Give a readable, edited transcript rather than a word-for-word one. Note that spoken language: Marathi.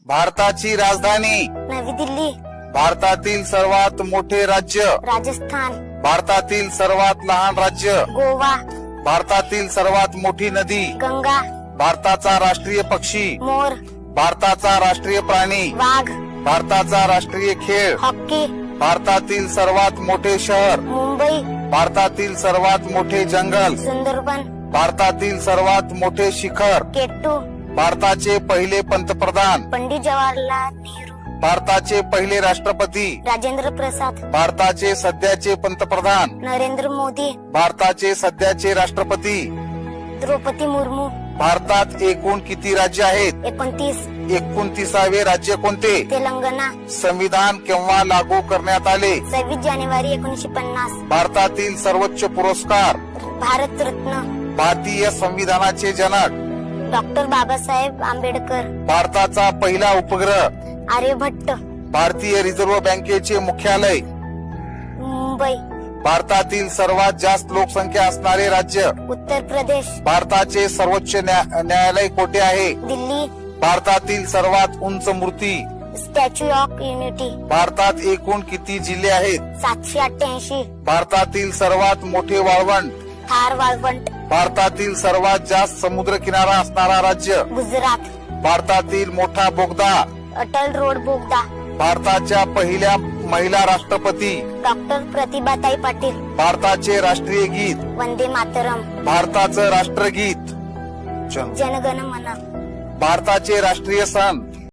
भारताची राजधानी नवी दिल्ली, भारतातील सर्वात मोठे राज्य राजस्थान, भारतातील सर्वात लहान राज्य गोवा, भारतातील सर्वात मोठी नदी गंगा, भारताचा राष्ट्रीय पक्षी मोर, भारताचा राष्ट्रीय प्राणी वाघ, भारताचा राष्ट्रीय खेळ हॉकी, भारतातील सर्वात मोठे शहर मुंबई, भारतातील सर्वात मोठे जंगल सुंदरबन, भारतातील सर्वात मोठे शिखर केटू, भारताचे पहिले पंतप्रधान पंडित जवाहरलाल नेहरू, भारताचे पहिले राष्ट्रपती राजेंद्र प्रसाद, भारताचे सध्याचे पंतप्रधान नरेंद्र मोदी, भारताचे सध्याचे राष्ट्रपती द्रौपदी मुर्मू, भारतात एकूण किती राज्य आहेत 29, 29वे राज्य कोणते तेलंगणा, संविधान केव्हा लागू करण्यात आले 26 जानेवारी 1950, भारतातील सर्वोच्च पुरस्कार भारत रत्न भारतीय संविधानाचे जनक डॉक्टर बाबासाहेब आंबेडकर, भारताचा पहिला उपग्रह आर्यभट्ट, भारतीय रिझर्व्ह बँकेचे मुख्यालय मुंबई, भारतातील सर्वात जास्त लोकसंख्या असणारे राज्य उत्तर प्रदेश, भारताचे सर्वोच्च न्यायालय कोठे आहे दिल्ली, भारतातील सर्वात उंच मूर्ती स्टॅच्यू ऑफ युनिटी, भारतात एकूण किती जिल्हे आहेत 788, भारतातील सर्वात मोठे वाळवंट थार वाळवंट, भारतातील सर्वात जास्त समुद्र किनारा असणारा राज्य गुजरात, भारतातील मोठा बोगदा अटल रोड बोगदा, भारताच्या पहिल्या महिला राष्ट्रपती डॉक्टर प्रतिभाताई पाटील, भारताचे राष्ट्रीय गीत वंदे मातरम, भारताचं राष्ट्रगीत जनगण मन, भारताचे राष्ट्रीय सण